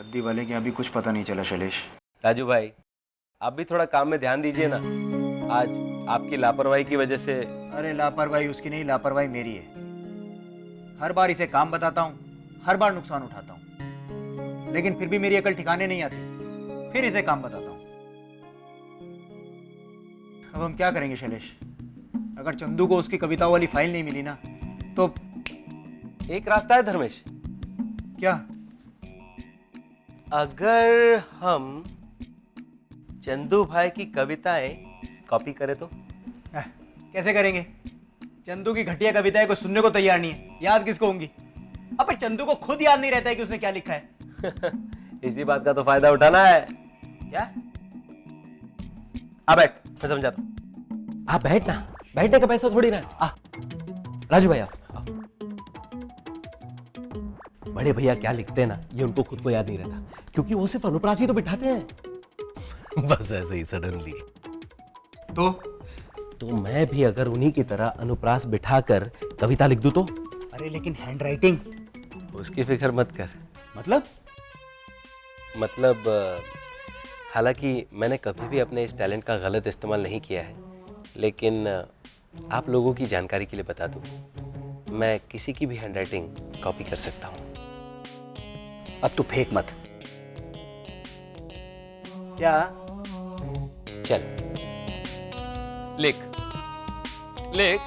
रद्दी वाले के अभी कुछ पता नहीं चला शैलेश। राजू भाई, आप भी थोड़ा काम में ध्यान दीजिए ना। आज आपकी लापरवाही की वजह से। अरे लापरवाही उसकी नहीं, लापरवाही मेरी है। हर बार इसे काम बताता हूँ, हर बार नुकसान उठाता हूँ, लेकिन फिर भी मेरी अकल ठिकाने नहीं आती। फिर इसे काम बताता हूँ। अब हम क्या करेंगे शैलेश? अगर चंदू को उसकी कविताओं वाली फाइल नहीं मिली ना तो एक रास्ता है धर्मेश। क्या? अगर हम चंदू भाई की कविताएं कॉपी करें तो? कैसे करेंगे? चंदू की घटिया कविताएं को सुनने को तैयार नहीं है, याद किसको होंगी? अब पर चंदू को खुद याद नहीं रहता है कि उसने क्या लिखा है। इसी बात का तो फायदा उठाना है। क्या? आ बैठ, मैं समझाता हूं। आप बैठ ना, बैठने का पैसा थोड़ी ना है। आ राजू भाई, आप बड़े भैया क्या लिखते हैं ना, ये उनको खुद को याद नहीं रहता, क्योंकि वो सिर्फ अनुप्रास ही तो बिठाते हैं। बस ऐसे ही सडनली। तो मैं भी अगर उन्हीं की तरह अनुप्रास बिठाकर कविता लिख दूं तो? अरे लेकिन हैंडराइटिंग। उसकी फिक्र मत कर। मतलब हालांकि मैंने कभी भी अपने इस टैलेंट का गलत इस्तेमाल नहीं किया है, लेकिन आप लोगों की जानकारी के लिए बता दूं, मैं किसी की भी हैंडराइटिंग कॉपी कर सकता हूं। अब तू फेंक मत। क्या? चल लिख लिख।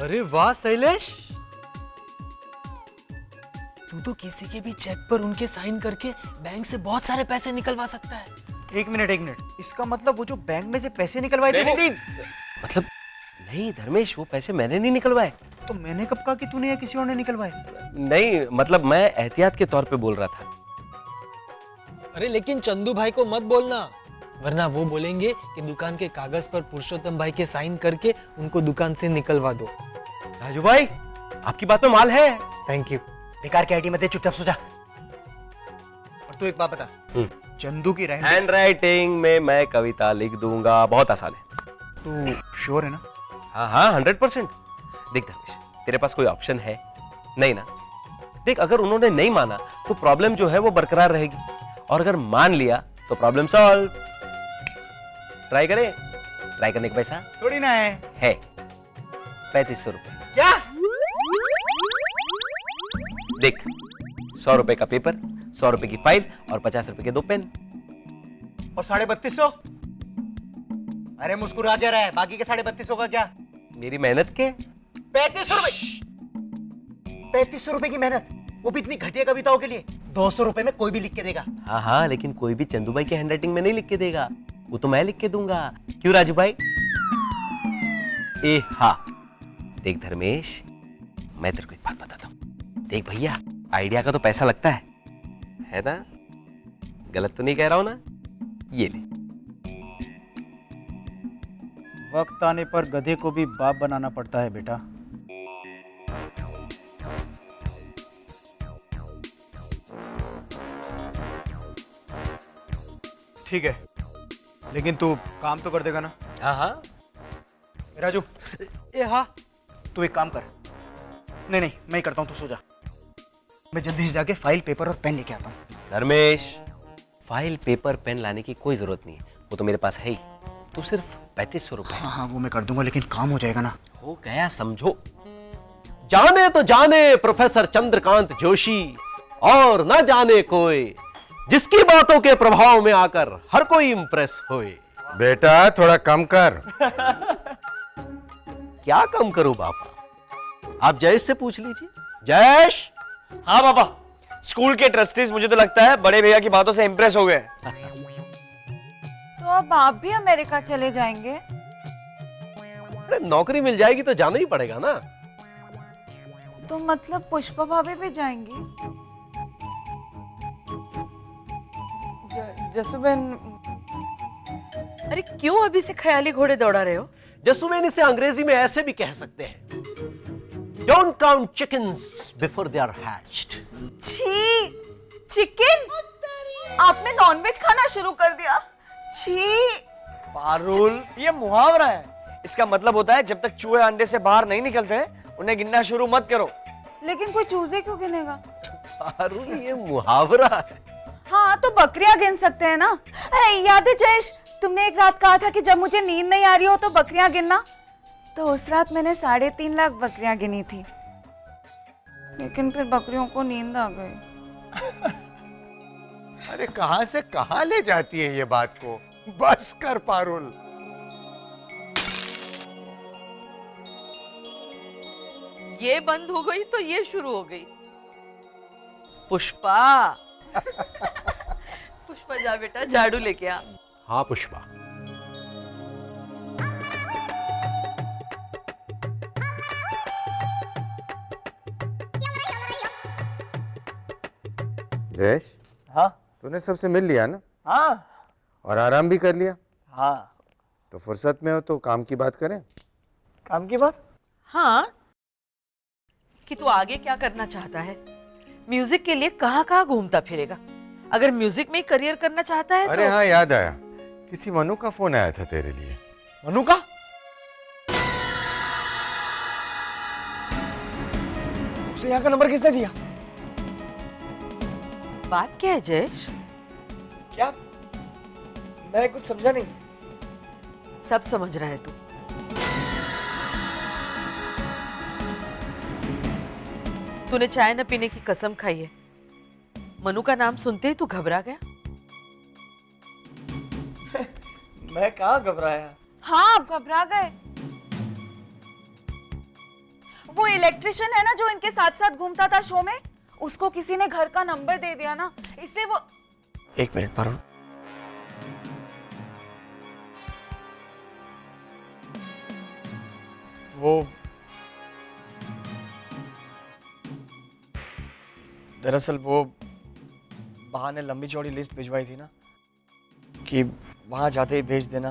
अरे वाह शैलेश, तू तो किसी के भी चेक पर उनके साइन करके बैंक से बहुत सारे पैसे निकलवा सकता है। एक मिनट। इसका मतलब वो जो बैंक में से पैसे निकलवाए थे नहीं, मतलब नहीं धर्मेश, वो पैसे मैंने नहीं निकलवाए। तो मैंने कब कहा कि तूने या किसी और ने निकलवाए? नहीं, मतलब मैं एहतियात के तौर पे बोल रहा था। अरे लेकिन चंदू भाई को मत बोलना, वरना वो बोलेंगे कि दुकान के कागज पर पुरुषोत्तम भाई के साइन करके उनको दुकान से निकलवा दो। राजू भाई, आपकी बात में माल है। Thank you. बेकार की आईडी मत दे, चुपचाप सो जा। और तू एक बात बता, चंदू की हैंडराइटिंग में मैं कविता लिख दूंगा, बहुत आसान है। तू श्योर है ना? हाँ 100%। देख धर्मेश, तेरे पास कोई ऑप्शन है नहीं ना? देख, अगर उन्होंने नहीं माना तो प्रॉब्लम जो है वो बरकरार रहेगी, और अगर मान लिया तो प्रॉब्लम सॉल्व। ट्राई करें? ट्राई करने का पैसा थोड़ी ना है 3500 रुपए। क्या? देख, 100 रुपए का पेपर, 100 रुपए की फाइल और 50 रुपए के 2 पेन। और 3250? अरे मुस्कुरा क्या रहा है? बाकी के 3250 का क्या? मेरी मेहनत के 3500 रुपए। 3500 रुपए की मेहनत, वो भी इतनी घटिया कविताओं के लिए? 200 रुपए में कोई भी लिख के देगा। हाँ, लेकिन कोई भी चंदू भाई की हैंडराइटिंग में नहीं लिख के देगा, वो तो मैं लिख के दूंगा। क्यों राजू भाई? हाँ, देख धर्मेश, मैं तेरे को एक बात बताता हूँ। देख भैया, आइडिया का तो पैसा लगता है ना? गलत तो नहीं कह रहा हूं ना? ये ले। वक्त आने पर गधे को भी बाप बनाना पड़ता है बेटा। ठीक है, लेकिन तू काम तो कर देगा ना? हाँ। राजू, हाँ, तू एक काम कर। नहीं, मैं ही करता हूँ, तू सो जा। मैं जल्दी से जाके फाइल, पेपर और पेन लेके आता हूँ। धर्मेश, फाइल, पेपर, पेन लाने की कोई जरूरत नहीं है, वो तो मेरे पास है ही। तो सिर्फ 3500 रुपए। हाँ, वो मैं कर दूंगा, लेकिन काम हो जाएगा ना? हो गया, समझो। जाने तो जाने प्रोफेसर चंद्रकांत जोशी, और न जाने कोई, जिसकी बातों के प्रभाव में आकर हर कोई इंप्रेस होए। बेटा थोड़ा कम कर। क्या कम करूं पापा? आप जयेश से पूछ लीजिए। जयेश। हाँ पापा, स्कूल के ट्रस्टीज मुझे तो लगता है बड़े भैया की बातों से इम्प्रेस हो गए। तो अब आप भी अमेरिका चले जाएंगे? अरे नौकरी मिल जाएगी तो जाना ही पड़ेगा ना। तो मतलब पुष्पा भाभी भी जाएंगी? जसुबेन, अरे क्यों अभी से ख्याली घोड़े दौड़ा रहे हो? जसुबेन इसे अंग्रेजी में ऐसे भी कह सकते हैं, don't count chickens before they are hatched. छी, चिकन? आपने नॉनवेज खाना शुरू कर दिया? छी। पारुल, ये मुहावरा है। इसका मतलब होता है जब तक चूहे अंडे से बाहर नहीं निकलते उन्हें गिनना शुरू मत करो। लेकिन कोई चूजे क्यों गिनेगा? पारुल, ये मुहावरा है। हाँ तो बकरियां गिन सकते हैं ना। अरे याद है जयेश, तुमने एक रात कहा था कि जब मुझे नींद नहीं आ रही हो तो बकरियां गिनना। तो उस रात मैंने 3.5 लाख बकरियां गिनी थी, लेकिन फिर बकरियों को नींद आ गई। अरे कहां से कहां ले जाती है ये बात को? बस कर पारुल। ये बंद हो गई तो ये शुरू हो गई। पुष्पा पुष्पा जा बेटा, झाड़ू लेके आ। हाँ पुष्पा। जयेश, हाँ तूने सबसे मिल लिया ना हाँ और आराम भी कर लिया? हाँ। तो फुर्सत में हो तो काम की बात करें। काम की बात? हाँ, कि तू आगे क्या करना चाहता है? म्यूजिक के लिए कहाँ कहाँ घूमता फिरेगा? अगर म्यूजिक में ही करियर करना चाहता है अरे तो... हाँ, याद आया, किसी मनु का फोन आया था तेरे लिए। मनु का? उसे यहाँ का नंबर किसने दिया? बात क्या है जयेश? क्या? मैं कुछ समझा नहीं। सब समझ रहा है तू। तूने चाय न पीने की कसम खाई है। मनु का नाम सुनते ही तू घबरा गया। मैं कहाँ घबराया? हाँ, आप घबरा गए। वो इलेक्ट्रिशियन है ना जो इनके साथ साथ घूमता था शो में, उसको किसी ने घर का नंबर दे दिया ना, इससे वो... एक मिनट पारुल। वो दरअसल वो बहा ने लंबी चौड़ी लिस्ट भिजवाई थी ना कि वहां जाते ही भेज देना।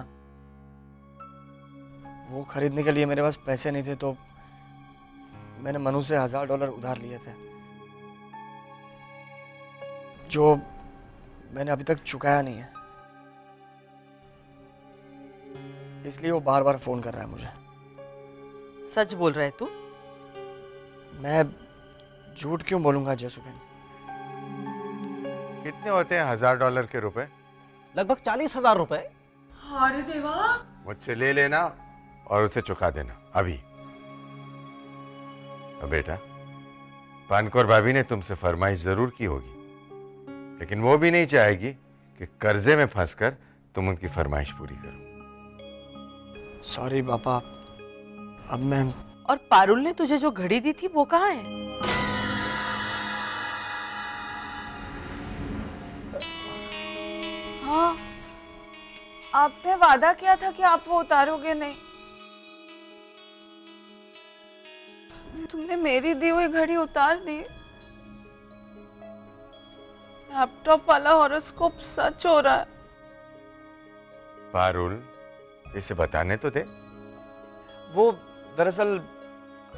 वो खरीदने के लिए मेरे पास पैसे नहीं थे तो मैंने मनु से $1000 उधार लिए थे, जो मैंने अभी तक चुकाया नहीं है। इसलिए वो बार बार फोन कर रहा है मुझे। सच बोल रहा है तू? मैं झूठ क्यों बोलूंगा जयसुबेन? कितने होते हैं $1000 के रुपए? लगभग 40,000 रुपए। अरे देवा। मुझसे ले लेना और उसे चुका देना अभी। अब बेटा, पानकोर भाभी ने तुमसे फरमाइश जरूर की होगी, लेकिन वो भी नहीं चाहेगी कि कर्जे में फंसकर तुम उनकी फरमाइश पूरी करो। सॉरी पापा, अब मैं... और पारुल ने तुझे जो घड़ी दी थी वो कहाँ है? हाँ, आपने वादा किया था कि आप वो उतारोगे नहीं। तुमने मेरी दी हुई घड़ी उतार दी। लैपटॉप वाला हॉरोस्कोप सच हो रहा है। पारुल, इसे बताने तो दे। वो दरअसल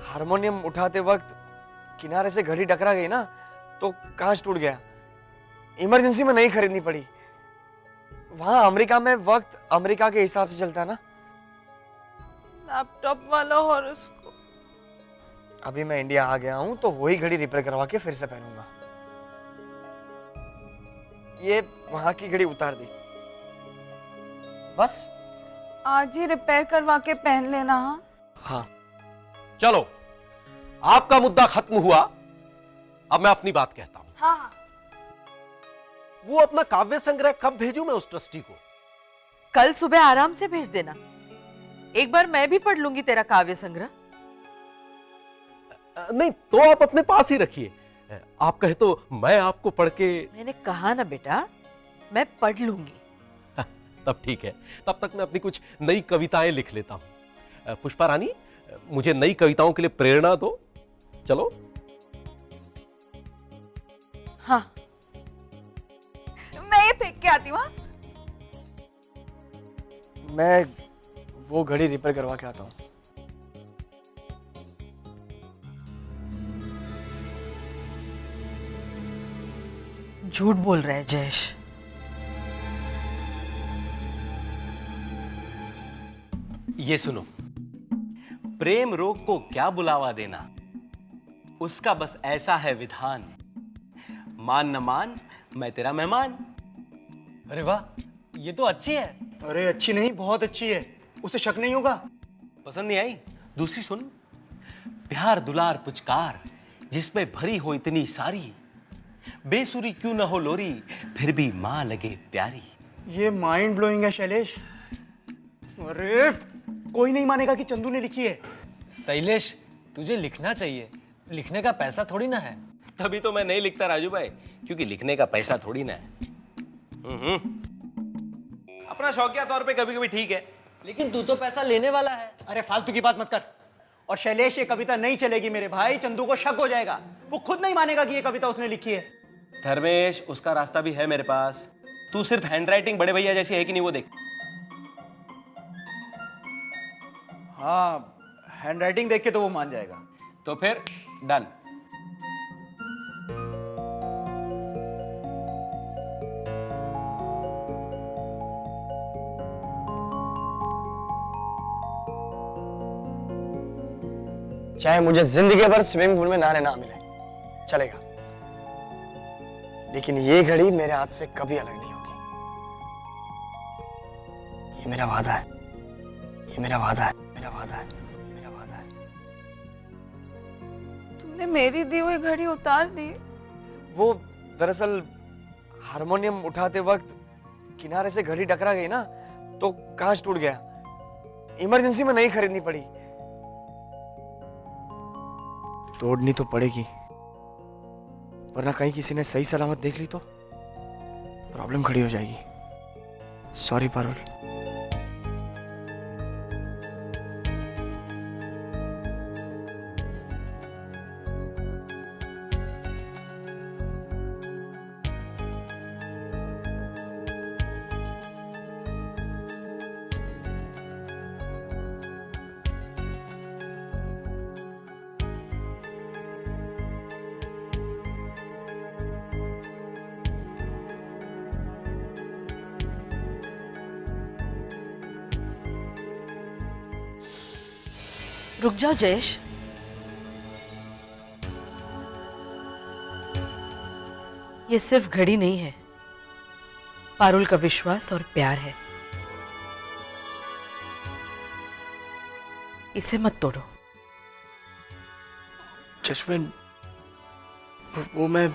हारमोनियम उठाते वक्त किनारे से घड़ी टकरा गई ना, तो कांच टूट गया। इमरजेंसी में नहीं खरीदनी पड़ी। वहां अमेरिका में वक्त अमेरिका के हिसाब से चलता है ना। लैपटॉप वाला हॉरोस्कोप। अभी मैं इंडिया आ गया हूं तो वही घड़ी रिपेयर करवा के फिर से पहनूंगा। ये वहां की घड़ी उतार दी बस। आज ही रिपेयर करवा के पहन लेना। हाँ। चलो, आपका मुद्दा खत्म हुआ। अब मैं अपनी बात कहता हूं। हाँ। वो अपना काव्य संग्रह कब भेजूं मैं उस ट्रस्टी को? कल सुबह आराम से भेज देना। एक बार मैं भी पढ़ लूंगी तेरा काव्य संग्रह। नहीं तो आप अपने पास ही रखिए, आप कहे तो मैं आपको पढ़ के। मैंने कहा ना बेटा, मैं पढ़ लूंगी। तब ठीक है, तब तक मैं अपनी कुछ नई कविताएं लिख लेता हूं। पुष्पा रानी, मुझे नई कविताओं के लिए प्रेरणा दो। चलो। हाँ, मैं ये फेंक के आती हूँ। मैं वो घड़ी रिपेयर करवा के आता हूँ। झूठ बोल रहा है जयेश। ये सुनो, प्रेम रोग को क्या बुलावा देना, उसका बस ऐसा है विधान। मान न मान, मैं तेरा मेहमान। अरे वाह, ये तो अच्छी है। अरे अच्छी नहीं, बहुत अच्छी है, उसे शक नहीं होगा। पसंद नहीं आई? दूसरी सुन। प्यार दुलार पुचकार जिसमें भरी हो इतनी सारी, बेसुरी क्यों न हो लोरी, फिर भी मां लगे प्यारी। ये माइंड ब्लोइंग है शैलेश। अरे कोई नहीं मानेगा कि चंदू ने लिखी है। शैलेश, तुझे लिखना चाहिए, लिखने का पैसा थोड़ी ना है। तभी तो मैं नहीं लिखता राजू भाई, क्योंकि लिखने का पैसा थोड़ी ना है। अपना शौकिया तौर पे कभी कभी ठीक है। लेकिन तू तो पैसा लेने वाला है। अरे फालतू की बात मत कर। और शैलेश, ये कविता नहीं चलेगी मेरे भाई, चंदू को शक हो जाएगा। वो खुद नहीं मानेगा कि ये कविता उसने लिखी है। धर्मेश, उसका रास्ता भी है मेरे पास। तू सिर्फ हैंडराइटिंग बड़े भैया जैसी है कि नहीं वो देख। हाँ, हैंडराइटिंग देख के तो वो मान जाएगा। तो फिर डन। चाहे मुझे जिंदगी भर स्विमिंग पूल में नहाने ना मिले, चलेगा, लेकिन ये घड़ी मेरे हाथ से कभी अलग नहीं होगी। ये मेरा वादा है, ये मेरा वादा है, मेरा वादा है, मेरा वादा है। तुमने मेरी दी हुई घड़ी उतार दी। वो दरअसल हारमोनियम उठाते वक्त किनारे से घड़ी टकरा गई ना, तो कांच टूट गया। इमरजेंसी में नहीं खरीदनी पड़ी। तोड़नी तो पड़ेगी, वरना कहीं किसी ने सही सलामत देख ली तो प्रॉब्लम खड़ी हो जाएगी। सॉरी पारुल। रुक जाओ जयेश। ये सिर्फ घड़ी नहीं है, पारुल का विश्वास और प्यार है। इसे मत तोड़ो। जसविन, वो मैं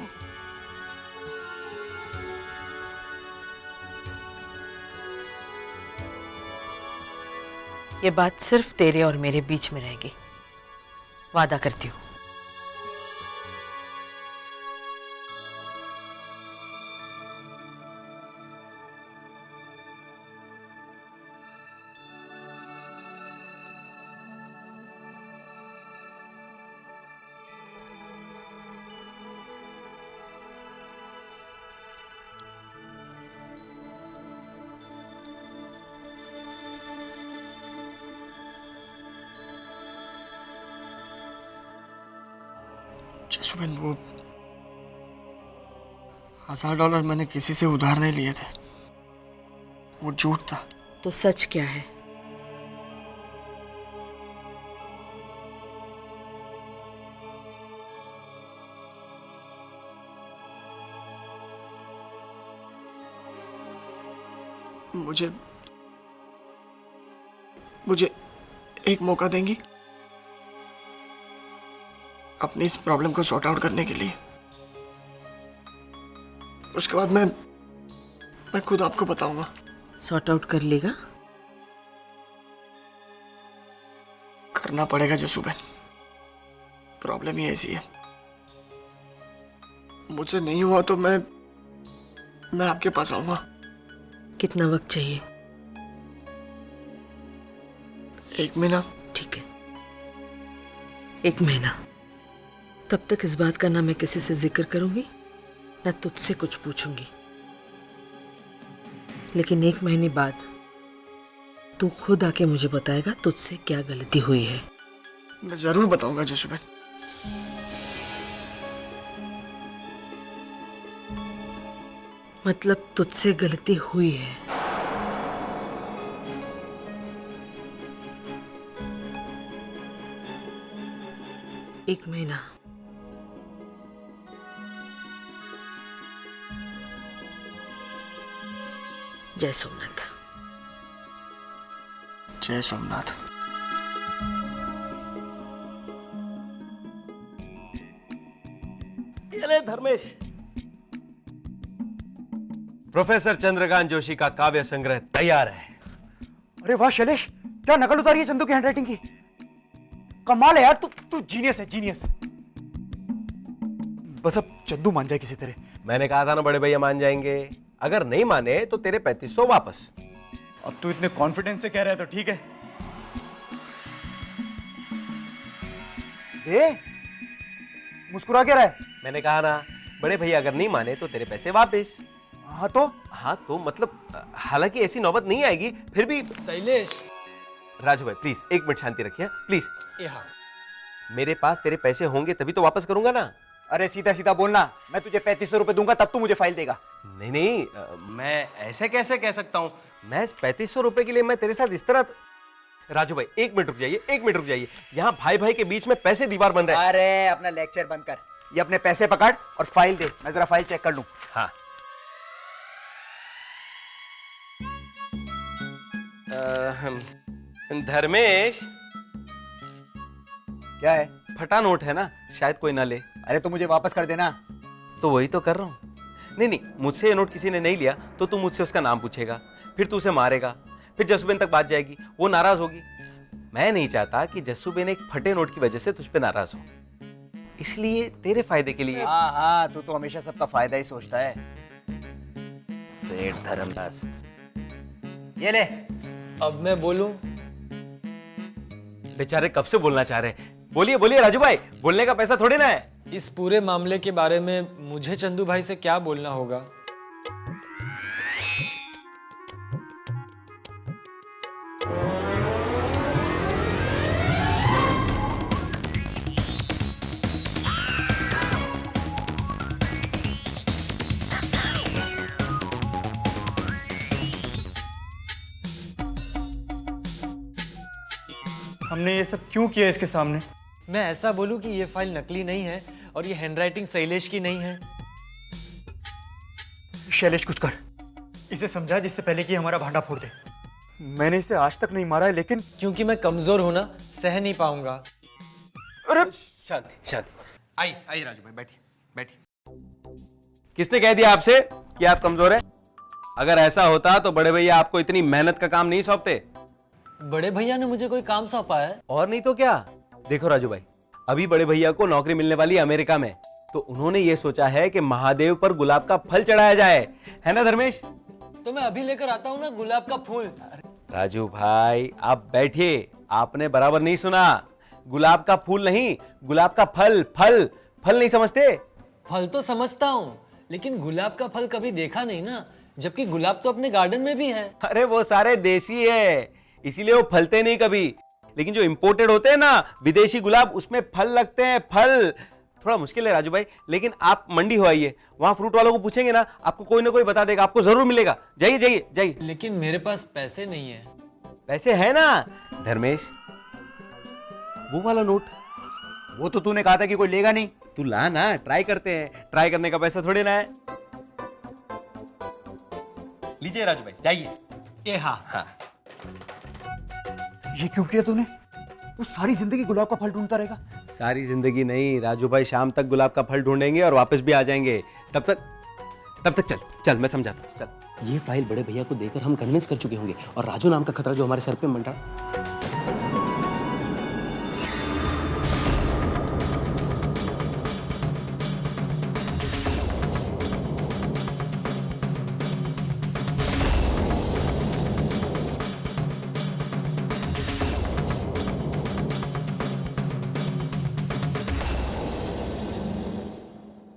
ये बात सिर्फ तेरे और मेरे बीच में रहेगी, वादा करती हूँ। जसविन, वो $1000 मैंने किसी से उधार नहीं लिए थे। वो झूठ था। तो सच क्या है? मुझे एक मौका देंगी अपनी इस प्रॉब्लम को सॉर्ट आउट करने के लिए? उसके बाद मैं खुद आपको बताऊंगा। सॉर्ट आउट कर लेगा? करना पड़ेगा जसूबेन, प्रॉब्लम ही ऐसी है। मुझसे नहीं हुआ तो मैं आपके पास आऊंगा। कितना वक्त चाहिए? 1 महीना। ठीक है, 1 महीना। तब तक इस बात का ना मैं किसी से जिक्र करूंगी ना तुझसे कुछ पूछूंगी, लेकिन 1 महीने बाद तू खुद आके मुझे बताएगा तुझसे क्या गलती हुई है। मैं जरूर बताऊंगा जसूबेन। मतलब तुझसे गलती हुई है? एक महीना। जय सोमनाथ। जय सोमनाथ। चले धर्मेश, प्रोफेसर चंद्रकांत जोशी का काव्य संग्रह तैयार है। अरे वाह शैलेश, क्या नकल उतारी है चंदू की हैंडराइटिंग की। कमाल है यार, तू जीनियस है, जीनियस। बस अब चंदू मान जाए किसी तरह। मैंने कहा था ना बड़े भैया मान जाएंगे, अगर नहीं माने तो तेरे 3500 वापस। अब तू इतने कॉन्फिडेंस से कह रहा है तो ठीक है। मुस्कुरा क्या रहा है? मैंने कहा ना बड़े भैया अगर नहीं माने तो तेरे पैसे वापस। हाँ तो मतलब हालांकि ऐसी नौबत नहीं आएगी, फिर भी। शैलेश, राजू भाई प्लीज 1 मिनट शांति रखिए प्लीज। यहाँ मेरे पास तेरे पैसे होंगे तभी तो वापस करूंगा ना। अरे सीधा सीधा बोलना, मैं तुझे 3500 रुपए दूंगा तब तू मुझे फाइल देगा। नहीं, मैं ऐसे कैसे कह सकता हूं। मैं इस 3500 रुपए के लिए मैं तेरे साथ इस तरह। राजू भाई 1 मिनट रुक जाइए, 1 मिनट रुक जाइए। यहाँ भाई भाई के बीच में पैसे दीवार बन रहे हैं। अरे अपना लेक्चर बंद कर, ये अपने पैसे पकड़ और फाइल दे, मैं जरा फाइल चेक कर लूं। हाँ। धर्मेश, क्या है? फटा नोट है ना, शायद कोई ना ले। अरे तो मुझे वापस कर देना। तो वही तो कर रहा हूँ। नहीं, मुझसे ये नोट किसी ने नहीं लिया तो तू मुझसे उसका नाम पूछेगा, फिर तू उसे मारेगा, फिर जसूबेन तक बात जाएगी, वो नाराज होगी। मैं नहीं चाहता कि जसूबेन एक फटे नोट की वजह से तुझ पे नाराज हो, इसलिए तेरे फायदे के लिए। हाँ, तू तो हमेशा सबका फायदा ही सोचता है। सेठ धर्मदास, ये ले। अब मैं बोलूं? बेचारे कब से बोलना चाह रहे हैं। बोलिए बोलिए राजू भाई, बोलने का पैसा थोड़ी ना है। इस पूरे मामले के बारे में मुझे चंदू भाई से क्या बोलना होगा? हमने ये सब क्यों किया इसके सामने? मैं ऐसा बोलूं कि ये फाइल नकली नहीं है और ये हैंडराइटिंग शैलेश की नहीं है। शैलेश कुछ कर, इसे समझा जिससे पहले कि हमारा भांडा फोड़ दे। मैंने इसे आज तक नहीं मारा है, लेकिन क्योंकि मैं कमजोर हूं ना, सह नहीं पाऊंगा। अरे शांति शांति। आइए राजू भाई, बैठिए बैठिए। किसने कह दिया आपसे कि आप कमजोर हैं? अगर ऐसा होता तो बड़े भैया आपको इतनी मेहनत का काम नहीं सौंपते। बड़े भैया ने मुझे कोई काम सौंपा है? और नहीं तो क्या। देखो राजू भाई, अभी बड़े भैया को नौकरी मिलने वाली है अमेरिका में, तो उन्होंने ये सोचा है कि महादेव पर गुलाब का फल चढ़ाया जाए, है ना धर्मेश? तो मैं अभी लेकर आता हूँ ना गुलाब का फूल। राजू भाई आप बैठिए, आपने बराबर नहीं सुना। गुलाब का फूल नहीं, गुलाब का फल। फल फल नहीं समझते? फल तो समझता हूँ, लेकिन गुलाब का फल कभी देखा नहीं ना, जबकि गुलाब तो अपने गार्डन में भी है। अरे वो सारे देसी है, इसीलिए वो फलते नहीं कभी। लेकिन जो इंपोर्टेड होते हैं ना विदेशी गुलाब, उसमें फल लगते हैं। फल थोड़ा मुश्किल है राजू भाई, लेकिन आप मंडी हो आइए, वहां फ्रूट वालों को पूछेंगे ना, आपको कोई ना कोई बता देगा, आपको जरूर मिलेगा। जाइए जाइए जाइए। लेकिन मेरे पास पैसे नहीं है। पैसे है ना धर्मेश, वो वाला नोट। वो तो तूने कहा था कि कोई लेगा नहीं। तू ला ना, ट्राई करते हैं। ट्राई करने का पैसा थोड़ी ना है। लीजिए राजू भाई, जाइए। ये हाँ। हाँ, ये क्यों किया तूने? वो सारी जिंदगी गुलाब का फल ढूंढता रहेगा। सारी जिंदगी नहीं राजू भाई, शाम तक गुलाब का फल ढूंढेंगे और वापस भी आ जाएंगे। तब तक चल मैं समझाता हूँ, चल। ये फाइल बड़े भैया को देकर हम कन्विंस कर चुके होंगे और राजू नाम का खतरा जो हमारे सर पे मंडरा